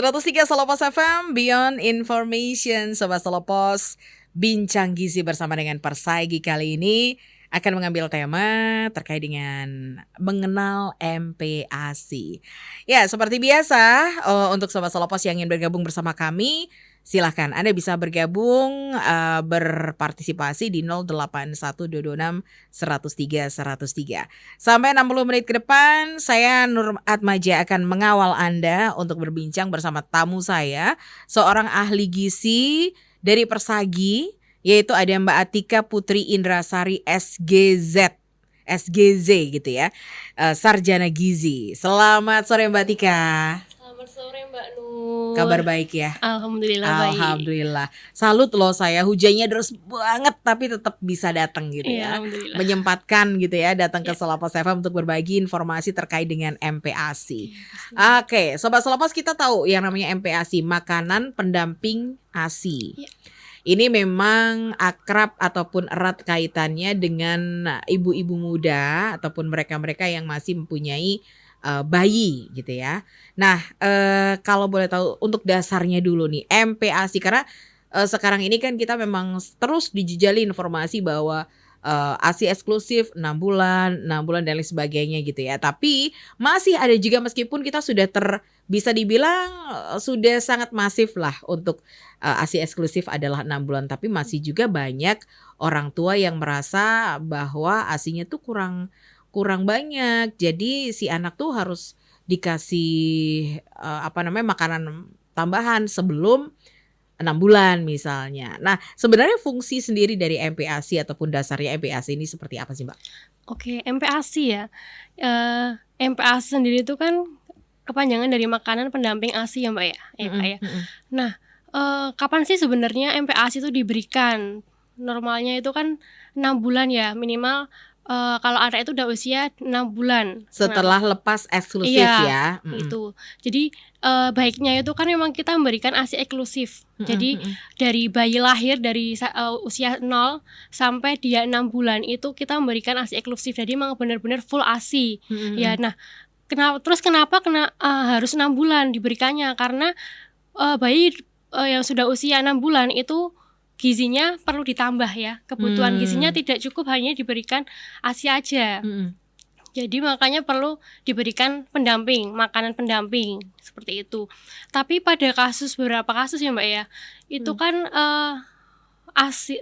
103 Selopos FM, Beyond Information. Sobat Selopos, bincang gizi bersama dengan Persaigi kali ini akan mengambil tema terkait dengan mengenal MPASI. Ya, seperti biasa, untuk Sobat Selopos yang ingin bergabung bersama kami, silahkan Anda bisa bergabung, berpartisipasi di 081226 103 103. Sampai 60 menit ke depan, saya Nur Atmaja akan mengawal Anda untuk berbincang bersama tamu saya, seorang ahli gizi dari Persagi, yaitu ada Mbak Atika Putri Indrasari SGZ gitu ya, sarjana gizi. Selamat sore Mbak Atika. Selamat sore Mbak Nur. Kabar baik ya? Alhamdulillah baik. Alhamdulillah. Salut loh saya, hujannya deras banget tapi tetap bisa datang gitu ya. Alhamdulillah. Menyempatkan gitu ya datang ke Selopos FM untuk berbagi informasi terkait dengan MPASI. Oke, Sobat Selopos, kita tahu yang namanya MPASI, makanan pendamping ASI. Ini memang akrab ataupun erat kaitannya dengan ibu-ibu muda ataupun mereka-mereka yang masih mempunyai bayi gitu ya. Nah, kalau boleh tahu untuk dasarnya dulu nih MPASI, karena sekarang ini kan kita memang terus dijejali informasi bahwa ASI eksklusif 6 bulan dan lain sebagainya gitu ya. Tapi masih ada juga, meskipun kita sudah bisa dibilang sudah sangat masif lah untuk ASI eksklusif adalah 6 bulan, tapi masih juga banyak orang tua yang merasa bahwa ASInya tuh kurang banyak. Jadi si anak tuh harus dikasih makanan tambahan sebelum 6 bulan misalnya. Nah, sebenarnya fungsi sendiri dari MPASI ataupun dasarnya MPASI ini seperti apa sih, Mbak? Oke, MPASI ya. MPASI sendiri itu kan kepanjangan dari makanan pendamping ASI ya Mbak ya. Kak ya. Nah, kapan sih sebenarnya MPASI itu diberikan? Normalnya itu kan 6 bulan ya minimal. Kalau anak itu udah usia 6 bulan setelah lepas eksklusif ya. Itu. Jadi baiknya itu kan memang kita memberikan ASI eksklusif. Jadi dari bayi lahir dari usia 0 sampai dia 6 bulan itu kita memberikan ASI eksklusif. Jadi memang benar-benar full ASI. Ya, nah, kenapa harus 6 bulan diberikannya? Karena bayi yang sudah usia 6 bulan itu gizinya perlu ditambah ya. Kebutuhan gizinya tidak cukup hanya diberikan ASI aja. Jadi makanya perlu diberikan makanan pendamping seperti itu. Tapi pada beberapa kasus ya Mbak ya, itu kan ASI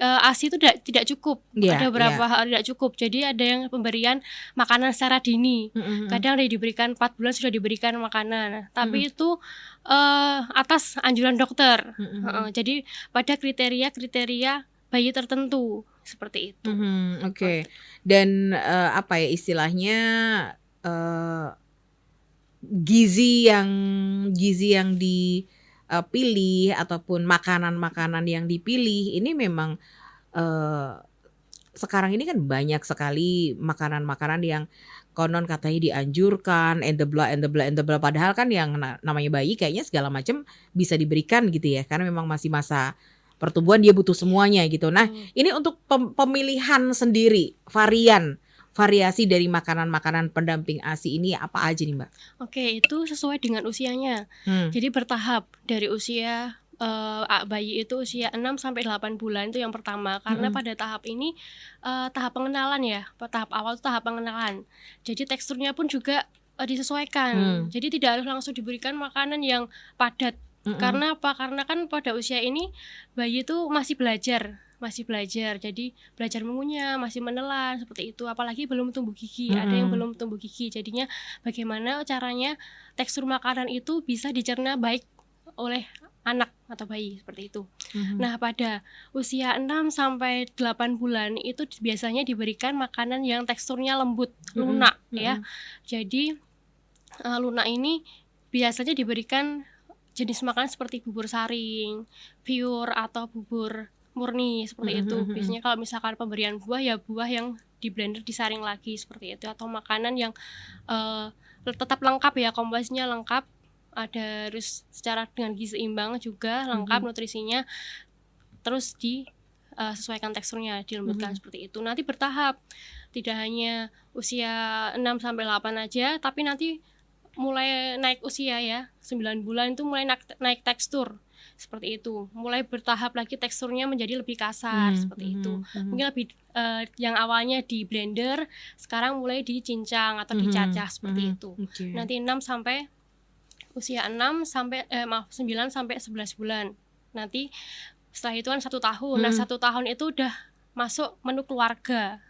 itu tidak cukup. Ada beberapa hal tidak cukup. Jadi ada yang pemberian makanan secara dini. Kadang ada yang diberikan 4 bulan sudah diberikan makanan. Tapi itu atas anjuran dokter. Jadi pada kriteria bayi tertentu seperti itu. Oke. Dan istilahnya gizi yang dipilih ataupun makanan-makanan yang dipilih ini memang sekarang ini kan banyak sekali makanan-makanan yang konon katanya dianjurkan, and the blah, padahal kan yang namanya bayi kayaknya segala macam bisa diberikan gitu ya, karena memang masih masa pertumbuhan, dia butuh semuanya gitu. Nah, ini untuk pemilihan sendiri, variasi dari makanan-makanan pendamping ASI ini apa aja nih Mbak? Oke, itu sesuai dengan usianya. Jadi bertahap dari usia bayi itu usia 6 sampai 8 bulan itu yang pertama. Karena pada tahap ini tahap pengenalan ya. Tahap awal itu tahap pengenalan. Jadi teksturnya pun juga disesuaikan. Jadi tidak harus langsung diberikan makanan yang padat. Karena apa? Karena kan pada usia ini bayi itu masih belajar, jadi belajar mengunyah, masih menelan seperti itu, apalagi belum tumbuh gigi. Ada yang belum tumbuh gigi, jadinya bagaimana caranya tekstur makanan itu bisa dicerna baik oleh anak atau bayi seperti itu. Nah, pada usia 6 sampai 8 bulan itu biasanya diberikan makanan yang teksturnya lembut, lunak ya. Jadi lunak ini biasanya diberikan jenis makanan seperti bubur saring, pure atau bubur murni seperti itu. Biasanya kalau misalkan pemberian buah ya buah yang di blender disaring lagi seperti itu, atau makanan yang tetap lengkap ya, komposisinya lengkap, ada harus secara dengan gizi seimbang juga lengkap nutrisinya, terus disesuaikan teksturnya, dilembutkan seperti itu. Nanti bertahap, tidak hanya usia 6 sampai 8 aja, tapi nanti mulai naik usia ya, 9 bulan itu mulai naik tekstur. Seperti itu. Mulai bertahap lagi teksturnya menjadi lebih kasar seperti itu. Mungkin lebih yang awalnya di blender, sekarang mulai dicincang atau dicacah seperti itu. Nanti 6 sampai usia 6 sampai 9 sampai 11 bulan. Nanti setelah itu kan 1 tahun. Nah, 1 tahun itu udah masuk menu keluarga.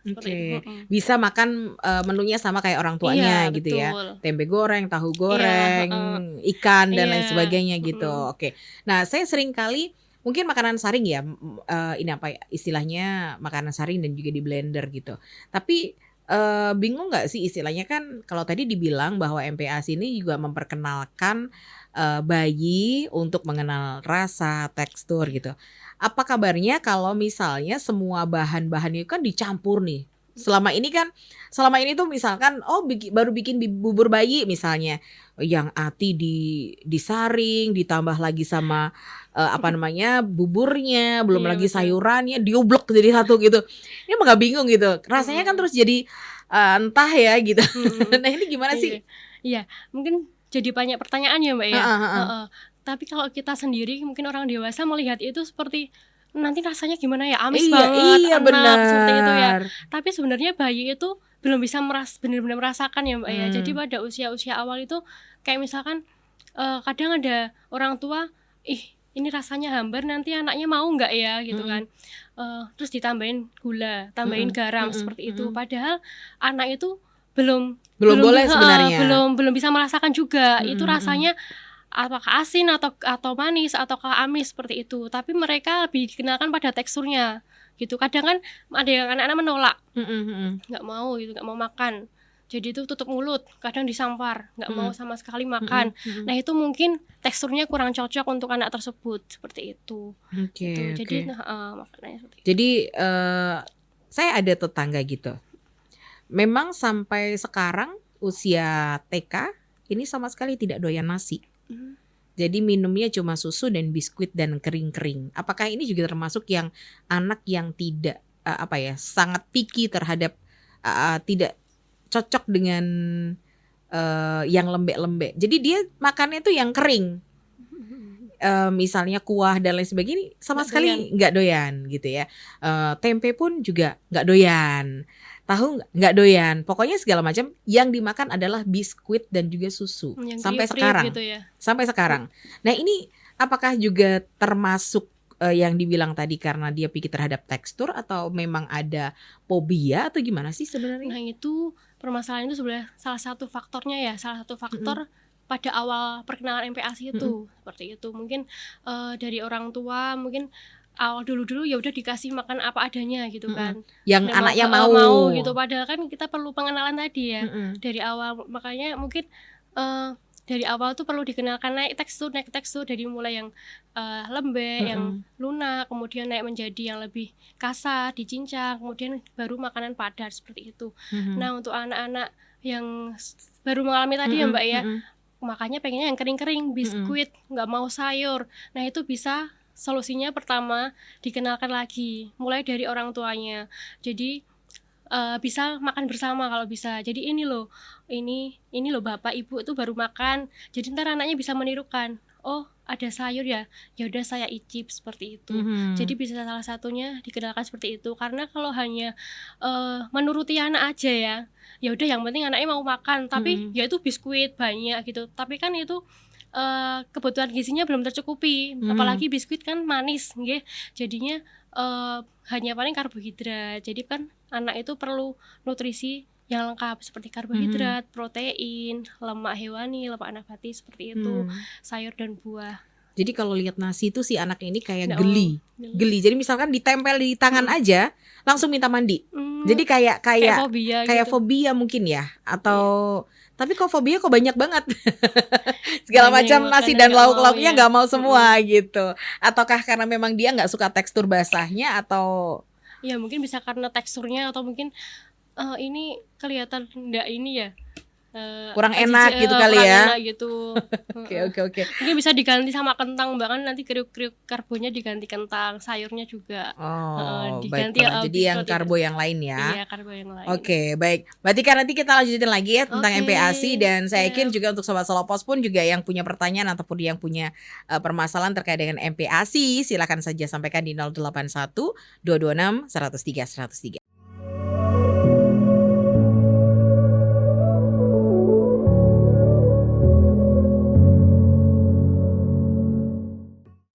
Bisa makan menunya sama kayak orang tuanya gitu ya. Tempe goreng, tahu goreng, ikan dan lain sebagainya gitu. Nah, saya sering kali mungkin makanan saring ya, ini apa ya, istilahnya makanan saring dan juga di blender gitu. Tapi bingung nggak sih istilahnya, kan kalau tadi dibilang bahwa MPASI ini juga memperkenalkan bayi untuk mengenal rasa, tekstur gitu. Apa kabarnya kalau misalnya semua bahan-bahan itu kan dicampur nih? Selama ini tuh misalkan baru bikin bubur bayi misalnya, yang ati disaring, ditambah lagi sama buburnya, belum lagi sayurannya dioblok jadi satu gitu. Ini emang gak bingung gitu. Rasanya kan terus jadi entah ya gitu. Nah, ini gimana sih? Iya, mungkin jadi banyak pertanyaan ya, Mbak ya. Tapi kalau kita sendiri, mungkin orang dewasa melihat itu seperti nanti rasanya gimana ya, amis banget, enak, seperti itu ya. Tapi sebenarnya bayi itu belum bisa benar-benar merasakan ya, Mbak ya. Jadi pada usia-usia awal itu kayak misalkan kadang ada orang tua, ini rasanya hambar, nanti anaknya mau nggak ya gitu kan. Terus ditambahin gula, tambahin garam seperti itu. Padahal anak itu belum boleh sebenarnya. Belum bisa merasakan juga itu rasanya apakah asin atau manis ataukah amis seperti itu. Tapi mereka lebih dikenalkan pada teksturnya gitu. Kadang kan ada yang anak-anak menolak, nggak mau gitu, nggak mau makan. Jadi itu tutup mulut, kadang disampar, nggak mau sama sekali makan. Nah, itu mungkin teksturnya kurang cocok untuk anak tersebut seperti itu. Jadi makanannya seperti itu. Jadi saya ada tetangga gitu. Memang sampai sekarang usia TK ini sama sekali tidak doyan nasi. Jadi minumnya cuma susu dan biskuit dan kering-kering. Apakah ini juga termasuk yang anak yang tidak sangat picky terhadap tidak cocok dengan yang lembek-lembek. Jadi dia makannya tuh yang kering. Misalnya kuah dan lain sebagainya sama sekali nggak doyan gitu ya. Tempe pun juga nggak doyan. Tahu nggak doyan. Pokoknya segala macam yang dimakan adalah biskuit dan juga susu yang sampai sekarang. Gitu ya. Sampai sekarang. Nah, ini apakah juga termasuk yang dibilang tadi karena dia pikir terhadap tekstur, atau memang ada fobia atau gimana sih sebenarnya? Nah, itu permasalahan itu sebenarnya salah satu faktornya ya, salah satu faktor pada awal perkenalan MPASI itu seperti itu. Mungkin dari orang tua mungkin awal dulu ya udah dikasih makan apa adanya gitu kan. Yang anaknya mau gitu. Padahal kan kita perlu pengenalan tadi ya dari awal. Makanya mungkin dari awal tuh perlu dikenalkan naik tekstur dari mulai yang lembek, yang lunak, kemudian naik menjadi yang lebih kasar, dicincang, kemudian baru makanan padat seperti itu. Nah, untuk anak-anak yang baru mengalami tadi ya Mbak ya, makanya pengennya yang kering-kering, biskuit, nggak mau sayur. Nah, itu bisa solusinya pertama dikenalkan lagi, mulai dari orang tuanya. Jadi bisa makan bersama kalau bisa. Jadi ini loh bapak ibu itu baru makan. Jadi ntar anaknya bisa menirukan. Oh, ada sayur ya udah saya icip seperti itu. Jadi bisa salah satunya dikenalkan seperti itu. Karena kalau hanya menuruti anak aja ya udah yang penting anaknya mau makan. Tapi ya itu biskuit banyak gitu. Tapi kan itu kebutuhan gizinya belum tercukupi. Apalagi biskuit kan manis, nggih. Jadinya hanya paling karbohidrat. Jadi kan anak itu perlu nutrisi yang lengkap seperti karbohidrat, protein, lemak hewani, lemak nabati seperti itu, sayur dan buah. Jadi kalau lihat nasi itu si anak ini kayak geli. Jadi misalkan ditempel di tangan aja langsung minta mandi. Jadi kayak fobia kayak fobia mungkin ya, atau tapi kok fobia kok banyak banget. Segala macam nasi dan lauk-lauknya nggak mau semua gitu. Ataukah karena memang dia nggak suka tekstur basahnya, atau ya mungkin bisa karena teksturnya, atau mungkin ini kelihatan enggak ini ya, kurang enak gitu kali kurang ya. enak gitu. Oke. Mungkin bisa diganti sama kentang, bahkan nanti kriuk-kriuk karbonya diganti kentang, sayurnya juga diganti baiklah. Jadi yang karbo yang lain ya. Iya, karbo yang lain. Oke, baik. Berarti kan nanti kita lanjutin lagi ya tentang MPASI, dan saya yakin juga untuk Sobat Selopos pun juga yang punya pertanyaan ataupun yang punya permasalahan terkait dengan MPASI, silakan saja sampaikan di 081 226 103 103.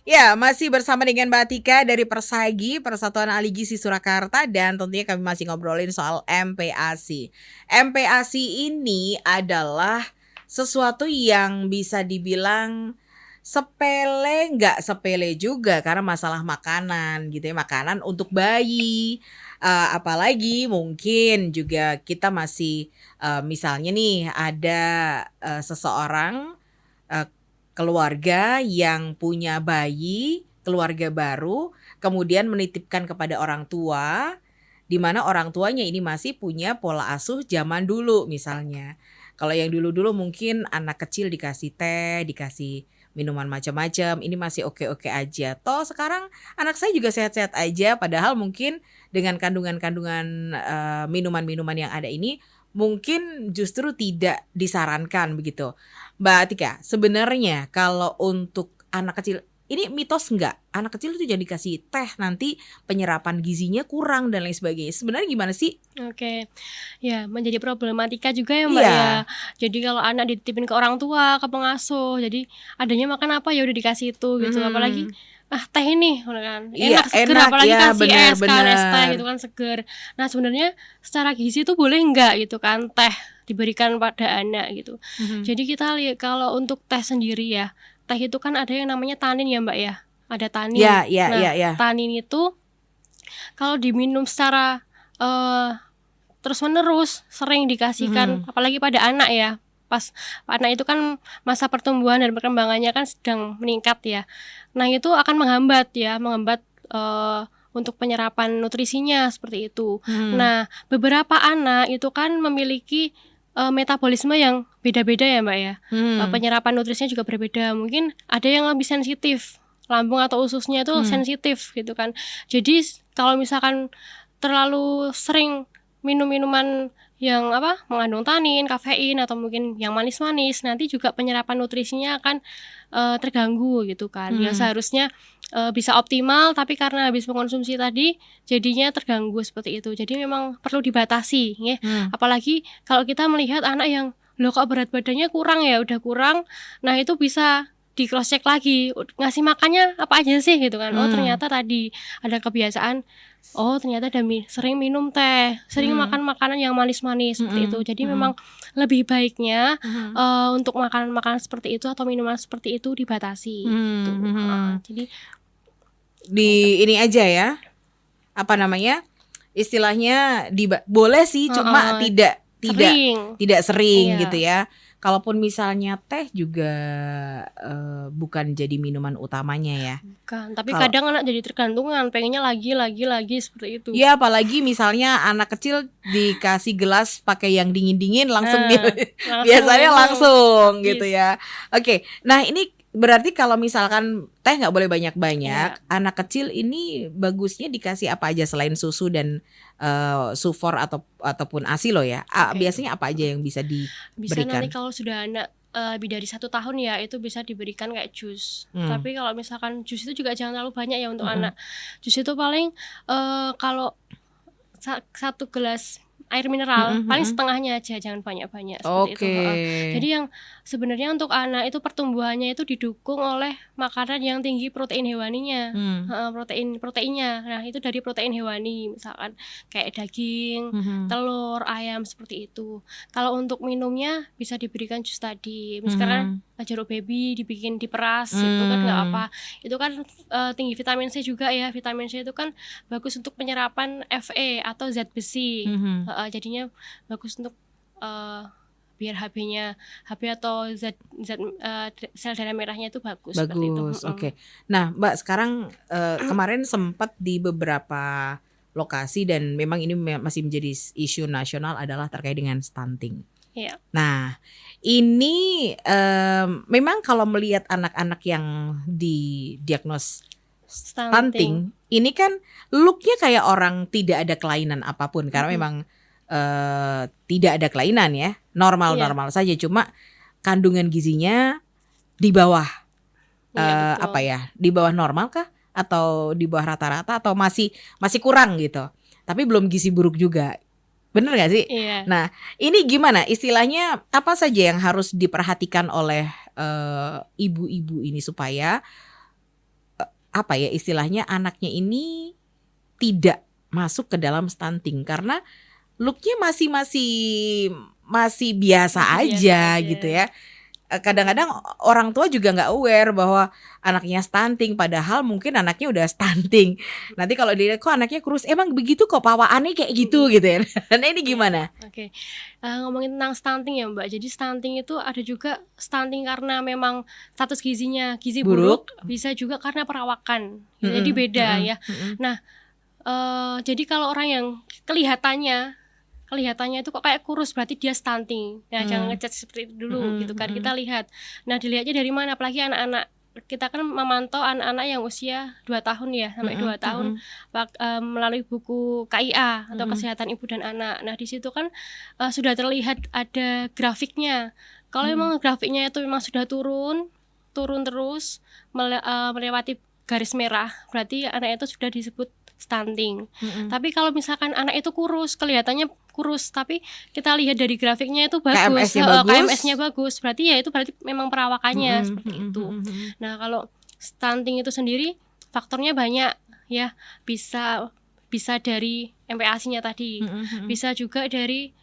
Ya, masih bersama dengan Mbak Tika dari Persagi, Persatuan Ahli Gizi Surakarta, dan tentunya kami masih ngobrolin soal MPASI. MPASI ini adalah sesuatu yang bisa dibilang sepele, nggak sepele juga, karena masalah makanan gitu ya, makanan untuk bayi. Apalagi mungkin juga kita masih misalnya nih ada seseorang keluarga yang punya bayi, keluarga baru, kemudian menitipkan kepada orang tua, di mana orang tuanya ini masih punya pola asuh zaman dulu misalnya. Kalau yang dulu-dulu mungkin anak kecil dikasih teh, dikasih minuman macam-macam, ini masih oke-oke aja. Toh sekarang anak saya juga sehat-sehat aja, padahal mungkin dengan kandungan-kandungan minuman-minuman yang ada ini mungkin justru tidak disarankan begitu. Mbak Tika, sebenarnya kalau untuk anak kecil, ini mitos nggak? Anak kecil itu jadi dikasih teh nanti penyerapan gizinya kurang dan lain sebagainya. Sebenarnya gimana sih? Oke, ya menjadi problematika juga ya Mbak ya. Jadi kalau anak dititipin ke orang tua, ke pengasuh, jadi adanya makan apa ya udah dikasih itu gitu. Apalagi teh ini kan enak, seger, apalagi kasih es kan, es teh gitu kan seger. Nah sebenarnya secara gizi itu boleh nggak gitu kan teh diberikan pada anak gitu. Jadi kita lihat kalau untuk teh sendiri ya, teh itu kan ada yang namanya tanin ya Mbak ya, ada tanin. Tanin itu kalau diminum secara terus menerus sering dikasihkan, apalagi pada anak ya. Pas anak itu kan masa pertumbuhan dan perkembangannya kan sedang meningkat ya. Nah itu akan menghambat untuk penyerapan nutrisinya seperti itu. Nah beberapa anak itu kan memiliki metabolisme yang beda-beda ya Mbak ya. Penyerapan nutrisinya juga berbeda. Mungkin ada yang lebih sensitif, lambung atau ususnya itu sensitif gitu kan. Jadi kalau misalkan terlalu sering minum minuman yang mengandung tanin, kafein atau mungkin yang manis-manis, nanti juga penyerapan nutrisinya akan terganggu gitu kan. Yang seharusnya bisa optimal, tapi karena habis mengkonsumsi tadi jadinya terganggu seperti itu. Jadi memang perlu dibatasi ya. Apalagi kalau kita melihat anak yang loh kok berat badannya kurang ya, udah kurang. Nah itu bisa di cross check lagi, ngasih makannya apa aja sih gitu kan. Oh ternyata tadi ada kebiasaan, oh ternyata ada sering minum teh, sering makan makanan yang manis-manis seperti itu. Jadi memang lebih baiknya untuk makanan-makanan seperti itu atau minuman seperti itu dibatasi gitu. Jadi di ini aja ya, apa namanya, istilahnya boleh sih, cuma tidak sering gitu ya. Kalaupun misalnya teh juga bukan jadi minuman utamanya ya. Bukan, tapi kadang anak jadi tergantungan, pengennya lagi seperti itu. Ya apalagi misalnya anak kecil dikasih gelas pakai yang dingin-dingin langsung biasanya langsung gitu ya. Oke, nah ini berarti kalau misalkan teh nggak boleh banyak-banyak, anak kecil ini bagusnya dikasih apa aja selain susu dan sufor ataupun ASI loh ya. Biasanya apa aja yang bisa diberikan? Bisa nanti kalau sudah anak lebih dari 1 tahun ya, itu bisa diberikan kayak jus. Tapi kalau misalkan jus itu juga jangan terlalu banyak ya untuk anak. Jus itu paling kalau 1 gelas air mineral paling setengahnya aja, jangan banyak-banyak seperti itu. Jadi yang sebenarnya untuk anak itu pertumbuhannya itu didukung oleh makanan yang tinggi protein hewaninya, proteinnya. Nah itu dari protein hewani, misalkan kayak daging, telur, ayam seperti itu. Kalau untuk minumnya bisa diberikan jus tadi, misalkan jeruk baby dibikin diperas, itu kan nggak apa. Itu kan tinggi vitamin C juga ya. Vitamin C itu kan bagus untuk penyerapan Fe atau zat besi. Jadinya bagus untuk biar HB atau zat sel darah merahnya itu bagus. Seperti itu. Oke. Nah Mbak, sekarang kemarin sempat di beberapa lokasi dan memang ini masih menjadi isu nasional adalah terkait dengan stunting. Iya. Nah, ini memang kalau melihat anak-anak yang didiagnos stunting, ini kan looknya kayak orang tidak ada kelainan apapun karena memang tidak ada kelainan ya, normal-normal saja. Cuma kandungan gizinya di bawah apa ya, di bawah normal kah? Atau di bawah rata-rata atau masih kurang gitu. Tapi belum gizi buruk juga. Bener gak sih? Iya. Nah, ini gimana? Istilahnya apa saja yang harus diperhatikan oleh ibu-ibu ini supaya apa ya istilahnya anaknya ini tidak masuk ke dalam stunting karena looknya masih biasa aja gitu ya. Kadang-kadang orang tua juga nggak aware bahwa anaknya stunting padahal mungkin anaknya udah stunting. Nanti kalau dilihat kok anaknya kurus, emang begitu kok pawaannya kayak gitu gitu ya. Nah ini gimana? Oke. Ngomongin tentang stunting ya Mbak. Jadi stunting itu ada juga stunting karena memang status gizinya gizi buruk, bisa juga karena perawakan. Jadi beda ya. Nah, jadi kalau orang yang kelihatannya itu kok kayak kurus berarti dia stunting. Nah, jangan ngejudge seperti itu dulu gitu kan. Kita lihat. Nah, dilihatnya dari mana? Apalagi anak-anak, kita kan memantau anak-anak yang usia 2 tahun ya sampai 2 tahun melalui buku KIA atau Kesehatan Ibu dan Anak. Nah, di situ kan sudah terlihat ada grafiknya. Kalau memang grafiknya itu memang sudah turun terus melewati garis merah, berarti anak itu sudah disebut stunting. Tapi kalau misalkan anak itu kurus, kelihatannya kurus, tapi kita lihat dari grafiknya itu bagus, KMS-nya bagus, berarti ya itu berarti memang perawakannya seperti itu. Nah, kalau stunting itu sendiri faktornya banyak ya, bisa dari MPASI-nya tadi, bisa juga dari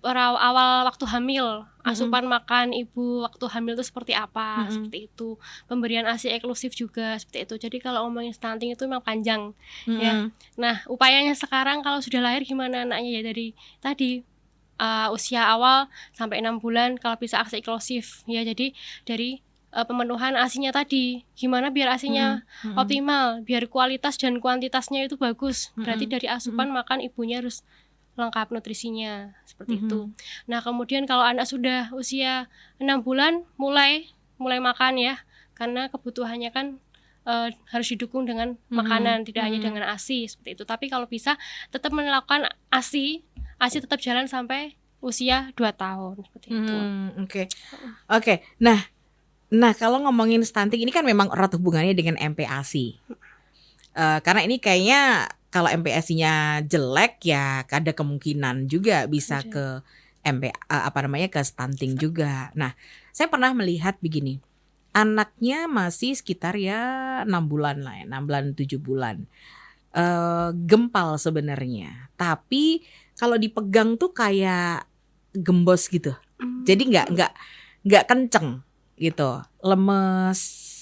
awal waktu hamil, asupan makan ibu waktu hamil itu seperti apa, seperti itu. Pemberian ASI eksklusif juga seperti itu. Jadi kalau ngomongin stunting itu memang panjang ya. Nah, upayanya sekarang kalau sudah lahir gimana anaknya ya, dari tadi usia awal sampai 6 bulan kalau bisa ASI eksklusif ya. Jadi dari pemenuhan ASI-nya tadi, gimana biar ASI-nya optimal, biar kualitas dan kuantitasnya itu bagus. Berarti dari asupan makan ibunya harus lengkap nutrisinya seperti itu. Nah, kemudian kalau anak sudah usia 6 bulan mulai makan ya, karena kebutuhannya kan harus didukung dengan makanan, tidak hanya dengan ASI seperti itu. Tapi kalau bisa tetap melakukan ASI tetap jalan sampai usia 2 tahun seperti itu. Oke. Nah, kalau ngomongin stunting ini kan memang erat hubungannya dengan MPASI. Karena ini kayaknya kalau MPASI-nya jelek ya ada kemungkinan juga bisa ke ke stunting juga. Nah, saya pernah melihat begini. Anaknya masih sekitar ya 6 bulan lah ya, 6 bulan 7 bulan. Gempal sebenarnya. Tapi kalau dipegang tuh kayak gembos gitu. Jadi enggak kenceng gitu.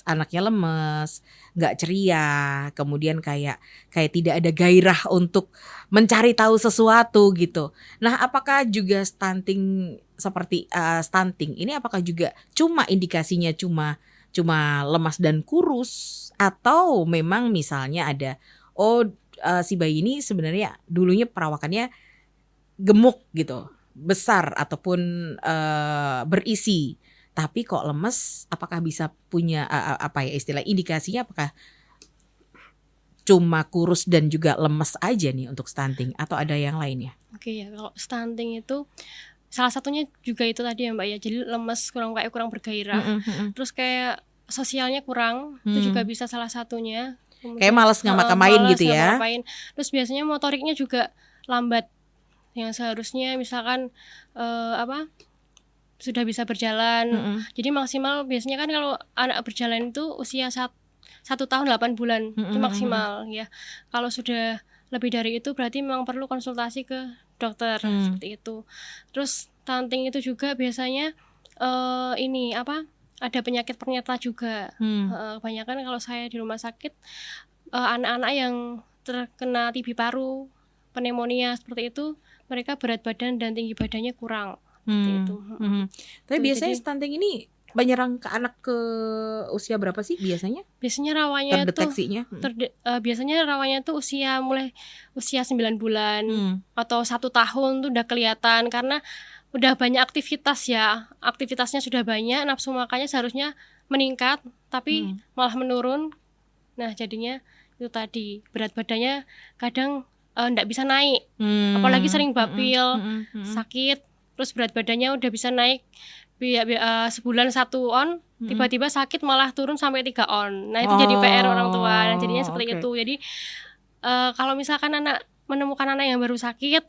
Anaknya lemes, nggak ceria, kemudian kayak tidak ada gairah untuk mencari tahu sesuatu gitu. Nah, apakah juga stunting seperti stunting ini apakah juga cuma indikasinya cuma lemas dan kurus atau memang misalnya ada si bayi ini sebenarnya dulunya perawakannya gemuk gitu, besar ataupun berisi. Tapi kok lemes, apakah bisa punya istilah indikasinya apakah cuma kurus dan juga lemes aja nih untuk stunting atau ada yang lainnya? Oke ya, kalau stunting itu salah satunya juga itu tadi ya Mbak ya, jadi lemes, kurang bergairah, terus kayak sosialnya kurang, itu juga bisa salah satunya. Kemudian, kayak malas ngapa-ngapain gitu ya. Terus biasanya motoriknya juga lambat, yang seharusnya misalkan sudah bisa berjalan. Jadi maksimal biasanya kan kalau anak berjalan itu usia 1 tahun 8 bulan itu maksimal ya. Kalau sudah lebih dari itu berarti memang perlu konsultasi ke dokter seperti itu. Terus stunting itu juga biasanya ada penyakit penyerta juga. Kebanyakan kalau saya di rumah sakit anak-anak yang terkena TB paru, pneumonia seperti itu, mereka berat badan dan tinggi badannya kurang. Itu. Tapi biasanya stunting ini menyerang ke anak ke usia berapa sih biasanya? Biasanya rawannya terdeteksinya biasanya rawannya tuh mulai usia 9 bulan atau 1 tahun tuh udah kelihatan, karena udah banyak aktivitas ya, aktivitasnya sudah banyak, nafsu makannya seharusnya meningkat, tapi malah menurun. Nah jadinya itu tadi berat badannya kadang nggak bisa naik, apalagi sering bapil, sakit, terus berat badannya udah bisa naik sebulan 1 on, tiba-tiba sakit malah turun sampai 3 on. Nah itu jadi PR orang tua. Nah jadinya seperti itu. Jadi kalau misalkan anak menemukan anak yang baru sakit,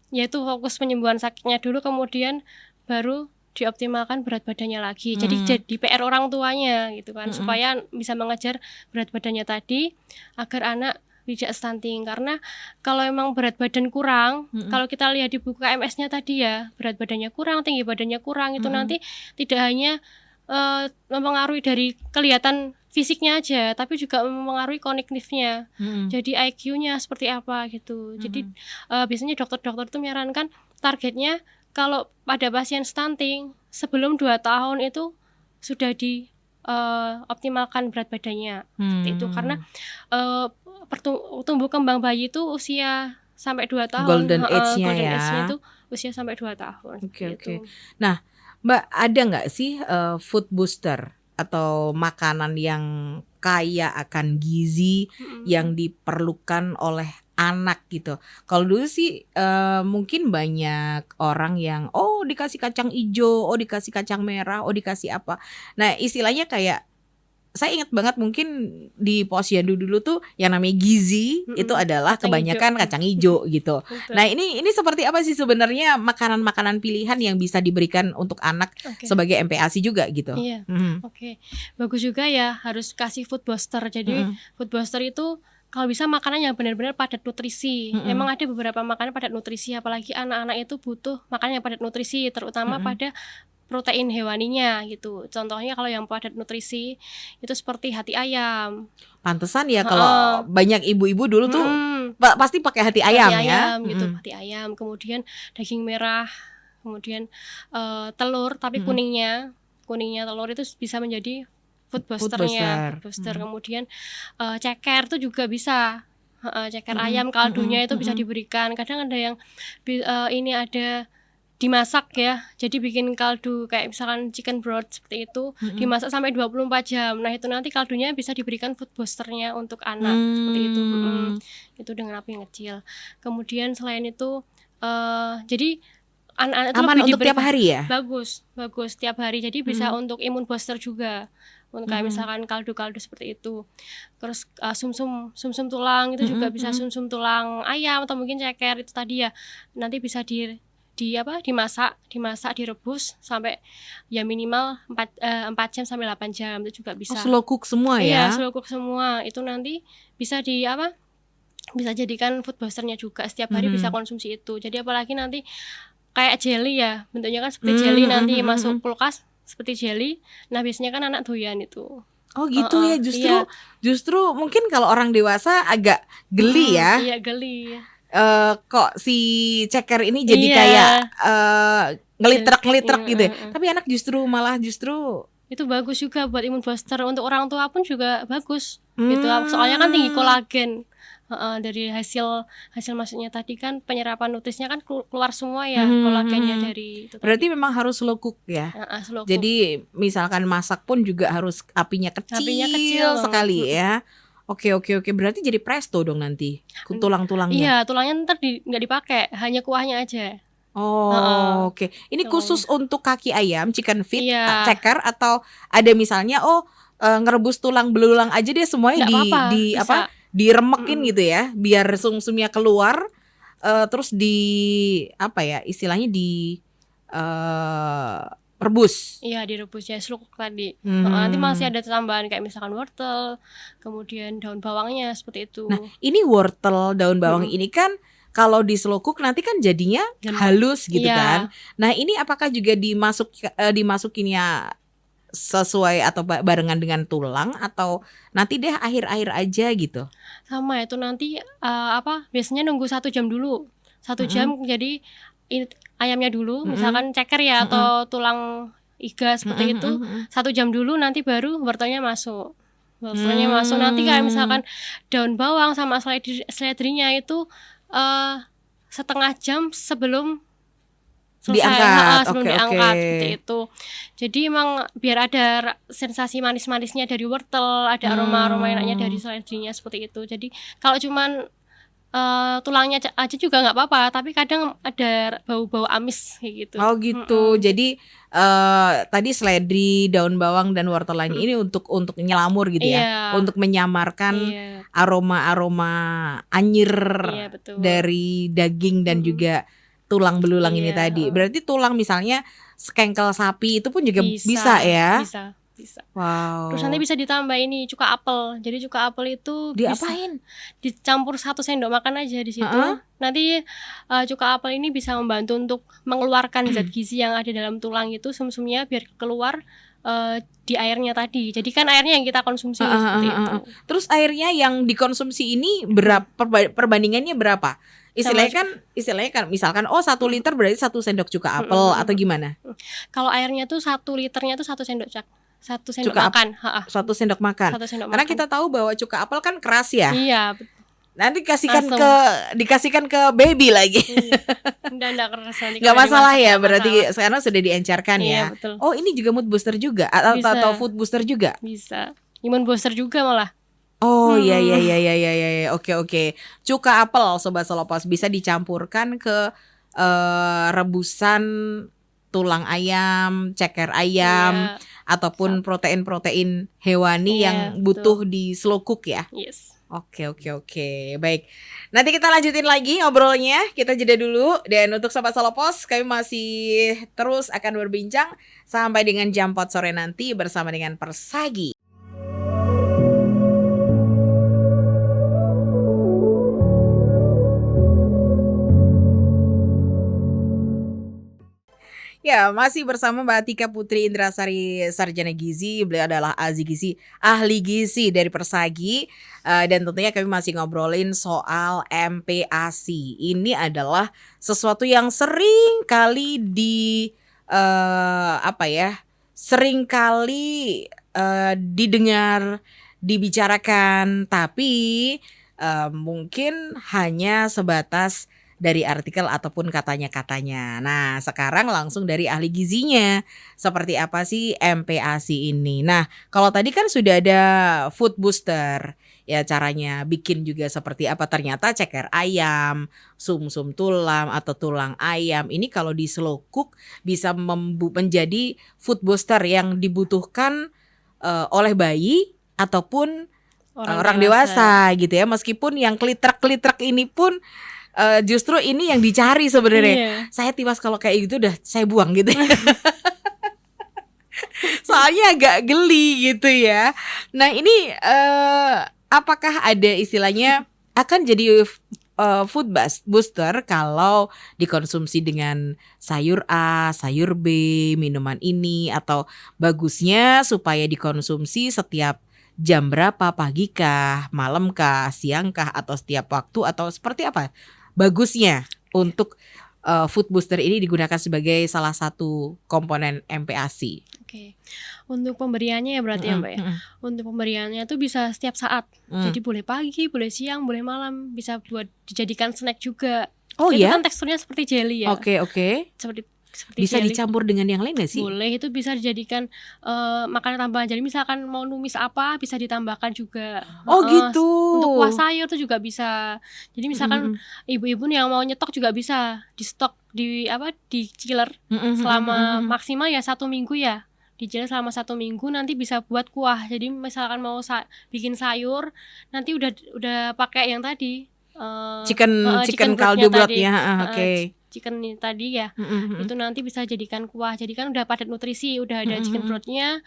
yaitu fokus penyembuhan sakitnya dulu, kemudian baru dioptimalkan berat badannya lagi. Jadi PR orang tuanya gitu kan, supaya bisa mengejar berat badannya tadi agar anak tidak stunting. Karena kalau emang berat badan kurang, kalau kita lihat di buku KMS-nya tadi ya, berat badannya kurang, tinggi badannya kurang, itu nanti tidak hanya mempengaruhi dari kelihatan fisiknya aja, tapi juga mempengaruhi kognitifnya. Jadi IQ-nya seperti apa gitu. Jadi biasanya dokter-dokter itu menyarankan targetnya kalau pada pasien stunting sebelum 2 tahun itu sudah optimalkan berat badannya. Seperti itu. Karena tumbuh kembang bayi itu usia sampai 2 tahun. Golden age-nya ya. Age-nya itu usia sampai 2 tahun. Oke. Nah, Mbak, ada nggak sih food booster atau makanan yang kaya akan gizi yang diperlukan oleh anak gitu? Kalau dulu sih mungkin banyak orang yang dikasih kacang ijo, dikasih kacang merah, dikasih apa. Nah istilahnya kayak, saya ingat banget mungkin di posyandu dulu tuh yang namanya gizi itu adalah Kacang kebanyakan kacang ijo gitu. Nah ini seperti apa sih sebenarnya makanan-makanan pilihan yang bisa diberikan untuk anak sebagai MPASI juga gitu? Iya. Bagus juga ya, harus kasih food booster. Jadi food booster itu kalau bisa makanan yang benar-benar padat nutrisi. Emang ada beberapa makanan padat nutrisi, apalagi anak-anak itu butuh makanan yang padat nutrisi, terutama pada protein hewaninya gitu. Contohnya kalau yang padat nutrisi itu seperti hati ayam. Pantesan ya kalau banyak ibu-ibu dulu tuh pasti pakai hati ayam ya. Gitu, hati ayam. Kemudian daging merah, kemudian telur tapi kuningnya telur itu bisa menjadi food boosternya. Kemudian ceker itu juga bisa. Ceker ayam kaldunya itu bisa diberikan. Kadang ada yang ini ada dimasak ya, jadi bikin kaldu kayak misalkan chicken broth seperti itu, dimasak sampai 24 jam. Nah itu nanti kaldunya bisa diberikan food boosternya untuk anak seperti itu. Itu dengan api yang kecil. Kemudian selain itu jadi anak-anak itu aman lebih untuk tiap hari ya? Bagus tiap hari. Jadi bisa untuk imun booster juga. Untuk kayak misalkan kaldu-kaldu seperti itu. Terus sumsum tulang itu juga bisa, sumsum tulang ayam atau mungkin ceker itu tadi ya. Nanti bisa dimasak, direbus sampai ya minimal 4 jam sampai 8 jam itu juga bisa. Slow cook semua ya? Iya, slow cook semua. Itu nanti bisa bisa jadikan food boosternya juga. Setiap hari bisa konsumsi itu. Jadi apalagi nanti kayak jelly ya, bentuknya kan seperti jelly, nanti masuk kulkas seperti jelly. Nah biasanya kan anak doyan itu. Oh gitu ya, justru mungkin kalau orang dewasa agak geli ya. Iya geli. Kok si ceker ini jadi kayak ngelitrak gitu ya. Tapi anak malah itu bagus juga buat imun booster. Untuk orang tua pun juga bagus gitu. Soalnya kan tinggi kolagen. Dari hasil maksudnya tadi kan penyerapan nutrisnya kan keluar semua ya, kolagennya dari itu. Berarti memang harus slow cook ya. Slow cook. Jadi misalkan masak pun juga harus apinya kecil sekali ya. Oke. Berarti jadi presto dong nanti tulang-tulangnya. Iya, tulangnya ntar nggak dipakai, hanya kuahnya aja. Oke. Ini khusus untuk kaki ayam, chicken feet, ceker, atau ada misalnya ngerebus tulang belulang aja deh semuanya diremekin gitu ya, biar sumsumnya keluar, terus istilahnya rebus. Iya, direbus ya, slow cook tadi. Nanti masih ada tambahan kayak misalkan wortel, kemudian daun bawangnya seperti itu. Nah, ini wortel, daun bawang ini kan kalau di slow cook nanti kan jadinya halus gitu kan. Nah, ini apakah juga dimasukinnya sesuai atau barengan dengan tulang, atau nanti deh akhir-akhir aja gitu? Sama itu nanti biasanya nunggu 1 jam dulu. 1 jam jadi ayamnya dulu, misalkan ceker ya atau tulang iga seperti itu, 1 jam dulu, nanti baru wortelnya masuk. Nanti kayak misalkan daun bawang sama seledrinya itu setengah jam sebelum selesai, diangkat. sebelum Oke, diangkat oke. seperti itu. Jadi emang biar ada sensasi manis-manisnya dari wortel, ada aroma-aroma enaknya dari seledrinya seperti itu. Jadi kalau cuman tulangnya aja juga nggak apa-apa, tapi kadang ada bau-bau amis kayak gitu. Oh gitu. Jadi tadi seledri, daun bawang dan wortel lainnya ini untuk nyelamur gitu ya. Iya. Untuk menyamarkan Iya. aroma-aroma anyir Iya, betul. dari daging dan juga tulang belulang ini Iya, tadi. Berarti tulang misalnya sekengkel sapi itu pun juga bisa ya? Bisa. Wow. Terus nanti bisa ditambah ini cuka apel. Jadi cuka apel itu Diapain? dicampur 1 sendok makan aja di situ. Nanti cuka apel ini bisa membantu untuk mengeluarkan zat gizi yang ada dalam tulang itu, sumsumnya biar keluar di airnya tadi. Jadi kan airnya yang kita konsumsi seperti itu. Terus airnya yang dikonsumsi ini berapa perbandingannya berapa? Istilahnya kan misalkan 1 liter berarti 1 sendok cuka apel atau gimana? Kalau airnya tuh 1 liternya tuh 1 sendok 1 sendok cuka makan. 1 sendok makan. 1 sendok Karena makan. kita tahu bahwa cuka apel kan keras ya. Iya. Nanti Langsung. dikasihkan ke baby lagi. Enggak keras nanti. Nggak masalah dimasak, ya, nggak berarti masalah. sekarang sudah diencerkan Iya, ya. betul. Oh, ini juga mood booster juga atau food booster juga? Bisa. Imun booster juga malah. Oh iya. Oke. Cuka apel Sobat Selopos bisa dicampurkan ke rebusan tulang ayam, ceker ayam, ataupun protein-protein hewani yang butuh di slow cook ya. Yes. Oke. Baik. Nanti kita lanjutin lagi ngobrolnya. Kita jeda dulu. Dan untuk Sobat Selopos, kami masih terus akan berbincang sampai dengan jam 4 sore nanti bersama dengan Persagi. Ya, masih bersama Mbak Tika Putri Indrasari Sarjana Gizi. Beliau adalah ahli gizi dari Persagi. Dan tentunya kami masih ngobrolin soal MPASI. Ini adalah sesuatu yang sering kali didengar, dibicarakan, tapi mungkin hanya sebatas dari artikel ataupun katanya-katanya. Nah, sekarang langsung dari ahli gizinya. Seperti apa sih MPASI ini? Nah, kalau tadi kan sudah ada food booster. Ya, caranya bikin juga seperti apa. Ternyata ceker ayam, sumsum tulang atau tulang ayam. Ini kalau di slow cook bisa menjadi food booster yang dibutuhkan oleh bayi ataupun orang dewasa gitu ya. Meskipun yang klitrak-klitrak ini pun justru ini yang dicari sebenarnya. Iya. Saya tiwas kalau kayak gitu udah saya buang gitu ya. Soalnya agak geli gitu ya. Nah ini apakah ada istilahnya akan jadi food booster kalau dikonsumsi dengan sayur A, sayur B, minuman ini, atau bagusnya supaya dikonsumsi setiap jam berapa, pagi kah, malam kah, siang kah, atau setiap waktu, atau seperti apa bagusnya untuk food booster ini digunakan sebagai salah satu komponen MPASI? Oke. Untuk pemberiannya ya berarti ya Mbak ya. Untuk pemberiannya tuh bisa setiap saat. Jadi boleh pagi, boleh siang, boleh malam, bisa buat dijadikan snack juga. Oh itu ya? kan teksturnya seperti jelly ya. Oke. Seperti Bisa jelly. dicampur dengan yang lain gak sih? Boleh, itu bisa dijadikan makanan tambahan. Jadi misalkan mau numis apa bisa ditambahkan juga. Oh gitu. Untuk kuah sayur tuh juga bisa. Jadi misalkan ibu-ibu yang mau nyetok juga bisa di stok di chiller selama maksimal ya 1 minggu ya. Dijalan selama 1 minggu, nanti bisa buat kuah. Jadi misalkan mau bikin sayur, nanti udah pakai yang tadi chicken kaldu brothnya. Oke. Chicken tadi ya, itu nanti bisa jadikan kuah. Jadi kan udah padat nutrisi, udah ada chicken brothnya,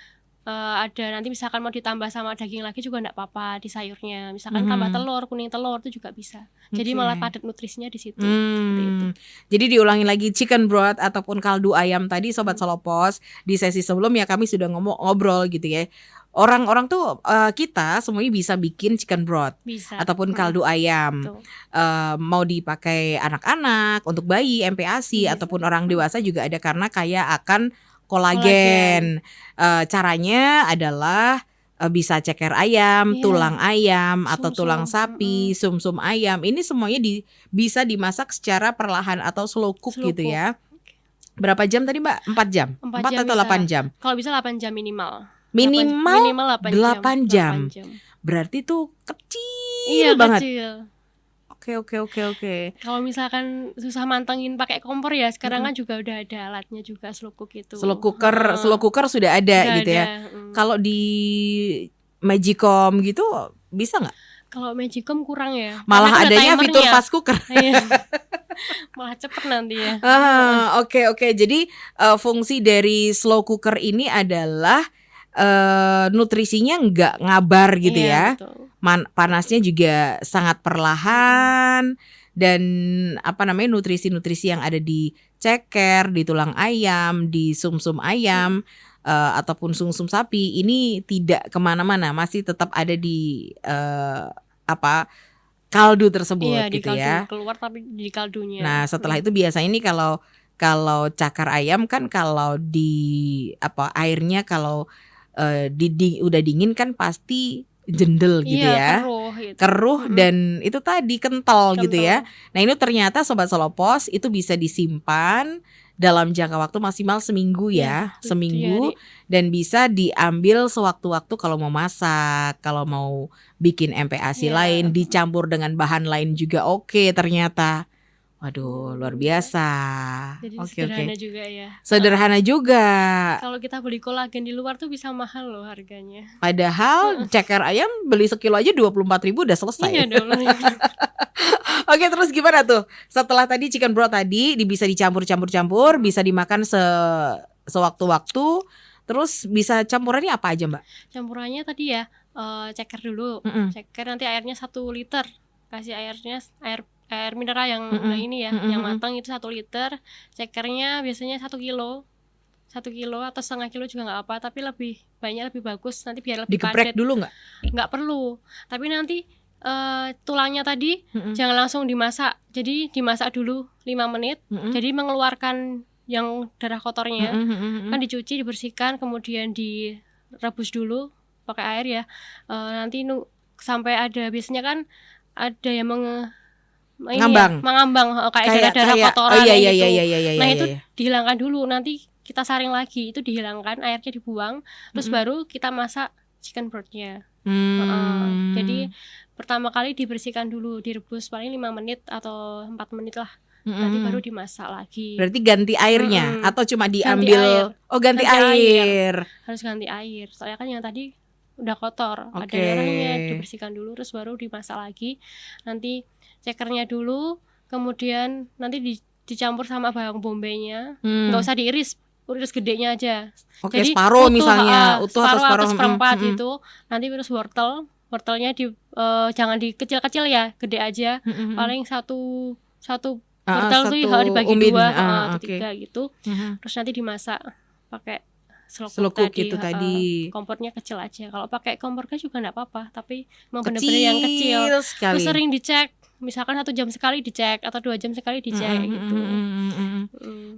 ada nanti misalkan mau ditambah sama daging lagi juga enggak apa-apa di sayurnya. Misalkan tambah telur, kuning telur itu juga bisa. Jadi malah padat nutrisinya di situ. Seperti itu. Jadi diulangi lagi, chicken broth ataupun kaldu ayam tadi Sobat Selopos, di sesi sebelumnya kami sudah ngobrol gitu ya. Orang-orang tuh kita semuanya bisa bikin chicken broth Bisa. ataupun kaldu ayam. Mau dipakai anak-anak, untuk bayi, MPASI, ataupun orang dewasa juga ada karena kaya akan kolagen. Caranya adalah bisa ceker ayam, tulang ayam, atau tulang sapi, sumsum ayam. Ini semuanya bisa dimasak secara perlahan atau slow cook gitu ya. Berapa jam tadi Mbak? 4 jam? 4 jam atau bisa. 8 jam? Kalau bisa 8 jam minimal. Minimal 8 jam. jam. Berarti tuh kecil Iya, banget. Kecil. Oke. Kalau misalkan susah mantengin pakai kompor ya, sekarang kan juga udah ada alatnya juga, slow cook itu. Slow cooker sudah ada Udah gitu ada. ya. Kalau di Magicom gitu bisa nggak? Kalau Magicom kurang ya. Malah Karena ada adanya timernya. fitur fast cooker. Iya. Malah cepet nanti ya. Oke. Jadi fungsi dari slow cooker ini adalah nutrisinya nggak ngabar gitu ya. Betul. Panasnya juga sangat perlahan. Dan nutrisi-nutrisi yang ada di ceker, di tulang ayam, di sumsum ayam ataupun sumsum sapi ini tidak kemana-mana, masih tetap ada di kaldu tersebut Di gitu kaldu, ya. keluar tapi di kaldunya. Nah setelah itu biasanya ini kalau cakar ayam kan kalau di airnya kalau udah dingin kan pasti jendel gitu ya, keruh dan itu tadi kental gitu ya. Nah ini ternyata Sobat Solopos itu bisa disimpan dalam jangka waktu maksimal seminggu ya, seminggu dan bisa diambil sewaktu-waktu kalau mau masak, kalau mau bikin MPASI lain, dicampur dengan bahan lain juga oke ternyata. Waduh, luar biasa. Jadi sederhana juga ya. Sederhana juga. Kalau kita beli kolagen di luar tuh bisa mahal loh harganya. Padahal ceker ayam beli sekilo aja 24.000 udah selesai. Iya dong. Oke, terus gimana tuh? Setelah tadi chicken broth tadi bisa dicampur, bisa dimakan sewaktu-waktu. Terus bisa campurannya apa aja Mbak? Campurannya tadi ya ceker dulu. Ceker nanti airnya 1 liter. Kasih air mineral yang udah ini ya, yang matang itu 1 liter. Cekernya biasanya 1 kilo. 1 kilo atau setengah kilo juga nggak apa, tapi lebih banyak lebih bagus nanti biar lebih padat. Digeprek dulu nggak? Nggak perlu, tapi nanti tulangnya tadi jangan langsung dimasak. Jadi dimasak dulu 5 menit. Jadi mengeluarkan yang darah kotornya kan dicuci, dibersihkan, kemudian direbus dulu pakai air ya. Nanti sampai ada biasanya kan ada yang mengambang kayak darah kotoran gitu. Nah itu dihilangkan dulu, nanti kita saring lagi, itu dihilangkan, airnya dibuang, terus baru kita masak chicken brothnya. Jadi pertama kali dibersihkan dulu, direbus paling 5 menit atau 4 menit lah. Nanti baru dimasak lagi. Berarti ganti airnya atau cuma diambil? Ganti air. Harus ganti air. Soalnya kan yang tadi udah kotor, ada darahnya, dibersihkan dulu terus baru dimasak lagi. Nanti cekernya dulu, kemudian nanti dicampur sama bawang bombay-nya. Nggak usah diiris, iris gedenya aja. Jadi separuh misalnya, utuh atau separuh seperempat gitu. Nanti terus wortelnya jangan dikecil-kecil ya, gede aja. Paling satu wortel tuh dibagi 2 atau 3 gitu. Terus nanti dimasak pakai slow cook gitu tadi. Kompornya kecil aja. Kalau pakai kompor gas juga nggak apa-apa, tapi mau benar-benar yang kecil. Terus sering dicek, misalkan 1 jam sekali dicek atau 2 jam sekali dicek gitu.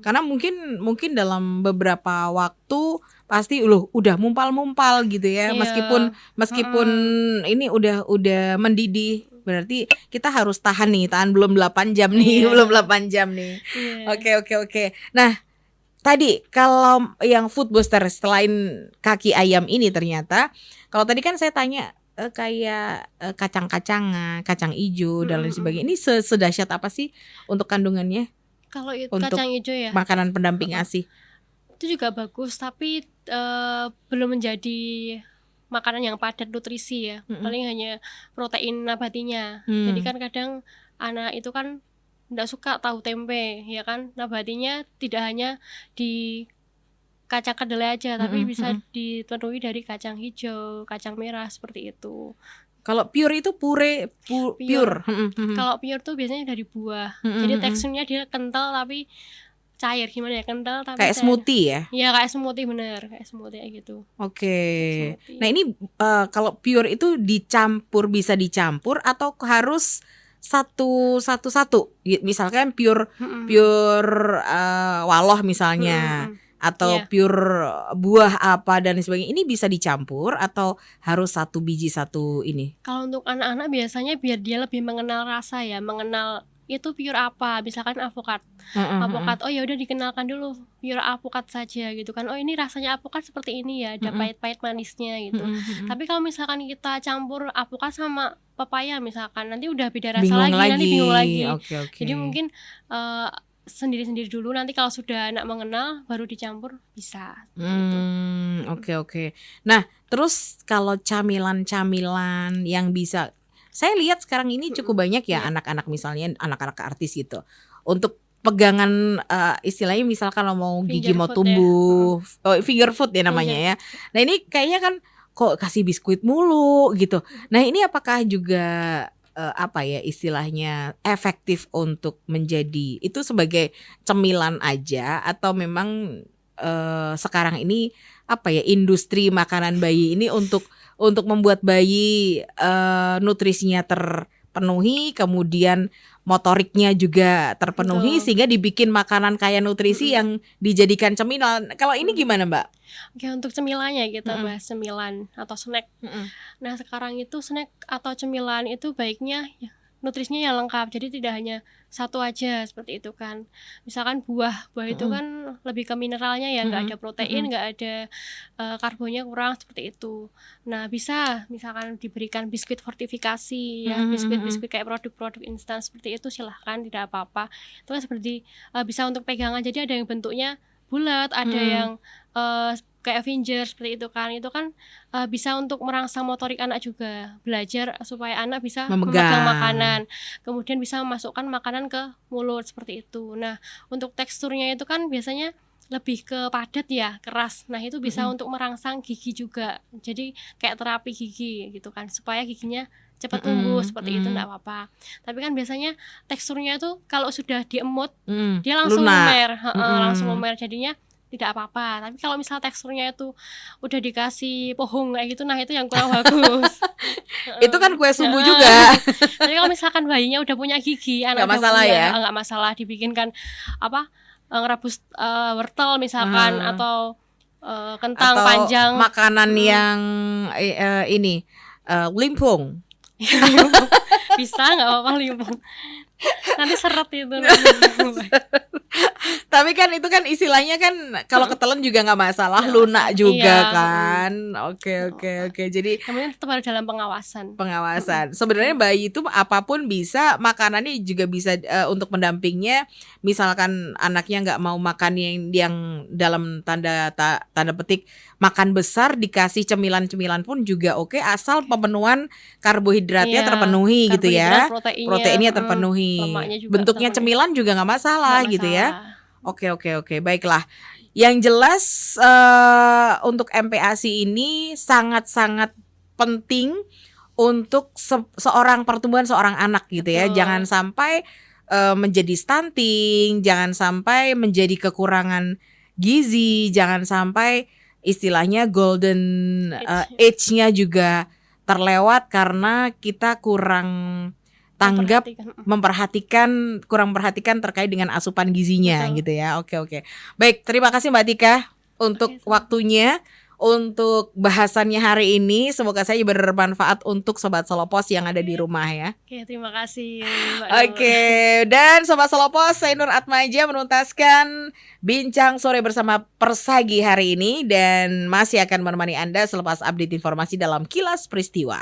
Karena mungkin dalam beberapa waktu pasti udah mumpal gitu ya. Meskipun ini udah mendidih, berarti kita harus tahan belum 8 jam nih, belum 8 jam nih. Oke. Nah, tadi kalau yang food booster selain kaki ayam ini ternyata, kalau tadi kan saya tanya kayak kacang-kacangan, kacang hijau dan lain sebagainya. Ini sedahsyat apa sih untuk kandungannya? Kalau kacang hijau ya, makanan pendamping ASI. Itu juga bagus, tapi belum menjadi makanan yang padat nutrisi ya. Paling hanya protein nabatinya. Jadi kan kadang anak itu kan nggak suka tahu tempe ya kan, nabatinya tidak hanya di kacang kedelai aja, tapi bisa dipenuhi dari kacang hijau, kacang merah seperti itu. Kalau pure itu pure. Kalau pure tuh biasanya dari buah. Jadi teksturnya dia kental tapi cair, gimana ya, kental tapi kayak cair. Smoothie ya? Iya kayak smoothie, bener kayak smoothie gitu. Oke. Nah ini kalau pure itu bisa dicampur atau harus satu. Misalkan pure waloh misalnya. Atau pure buah apa dan sebagainya, ini bisa dicampur atau harus 1 biji 1 ini? Kalau untuk anak-anak biasanya biar dia lebih mengenal rasa ya, mengenal itu pure apa, misalkan alpukat. Alpukat, oh ya udah dikenalkan dulu pure alpukat saja gitu kan. Oh ini rasanya alpukat seperti ini ya, ada pahit-pahit manisnya gitu. Tapi kalau misalkan kita campur alpukat sama pepaya misalkan, nanti udah beda rasa nanti bingung lagi. Okay. Jadi mungkin sendiri-sendiri dulu, nanti kalau sudah anak mengenal baru dicampur bisa. Oke. Nah, terus kalau camilan-camilan yang bisa, saya lihat sekarang ini cukup banyak ya anak-anak, misalnya anak-anak artis gitu, untuk pegangan istilahnya misal kalau mau gigi mau tumbuh, finger food ya namanya ya. Nah ini kayaknya kan kok kasih biskuit mulu gitu. Nah ini apakah juga apa ya istilahnya efektif untuk menjadi itu sebagai cemilan aja, atau memang sekarang ini apa ya industri makanan bayi ini untuk membuat bayi nutrisinya terpenuhi, kemudian motoriknya juga terpenuhi, sehingga dibikin makanan kaya nutrisi yang dijadikan cemilan. Kalau ini gimana Mbak? Oke, untuk cemilannya kita bahas cemilan atau snack. Nah sekarang itu snack atau cemilan itu baiknya ya, nutrisinya yang lengkap, jadi tidak hanya satu aja seperti itu kan. Misalkan buah itu kan lebih ke mineralnya ya, nggak ada protein, nggak ada karbonnya kurang seperti itu. Nah bisa misalkan diberikan biskuit fortifikasi ya, biskuit kayak produk-produk instan seperti itu silahkan, tidak apa-apa. Itu kan seperti bisa untuk pegangan, jadi ada yang bentuknya bulat, ada yang kayak Avenger seperti itu kan bisa untuk merangsang motorik anak juga, belajar supaya anak bisa memegang makanan, kemudian bisa memasukkan makanan ke mulut seperti itu. Nah untuk teksturnya itu kan biasanya lebih ke padat ya, keras. Nah itu bisa untuk merangsang gigi juga, jadi kayak terapi gigi gitu kan, supaya giginya cepat tumbuh seperti itu, enggak apa-apa. Tapi kan biasanya teksturnya itu kalau sudah diemut dia langsung lumer, langsung lumer, jadinya tidak apa-apa. Tapi kalau misal teksturnya itu udah dikasih pohong kayak gitu, nah itu yang kurang bagus. Itu kan kue subuh juga. Tapi kalau misalkan bayinya udah punya gigi, anak nggak masalah punya, ya? Nggak masalah, dibikinkan apa ngerebus wortel misalkan, atau kentang atau panjang, makanan yang ini limpung. bisa, nggak apa-apa limpung. Nanti seret itu. Tapi kan itu kan istilahnya kan kalau ketelan juga nggak masalah, lunak juga kan. Oke. Jadi kemudian tetap harus dalam pengawasan. Sebenarnya bayi itu apapun bisa, makanannya juga bisa untuk pendampingnya. Misalkan anaknya nggak mau makan yang dalam tanda petik makan besar, dikasih cemilan pun juga oke, asal pemenuhan karbohidratnya terpenuhi gitu ya, proteinnya terpenuhi, bentuknya terpenuhi. Cemilan juga nggak masalah gitu ya. Oke, baiklah. Yang jelas untuk MPASI ini sangat-sangat penting untuk seorang pertumbuhan seorang anak gitu ya. Jangan sampai menjadi stunting, jangan sampai menjadi kekurangan gizi, jangan sampai istilahnya golden age-nya juga terlewat karena kita kurang tanggap kurang memperhatikan terkait dengan asupan gizinya. Betul. Gitu ya. Oke. Baik, terima kasih Mbak Tika untuk waktunya, untuk bahasannya hari ini. Semoga saya bermanfaat untuk Sobat Selopos yang ada di rumah ya. Oke, terima kasih Mbak. Oke, dan Sobat Selopos, saya Nur Atmaja menuntaskan bincang sore bersama Persagi hari ini, dan masih akan menemani Anda selepas update informasi dalam Kilas Peristiwa.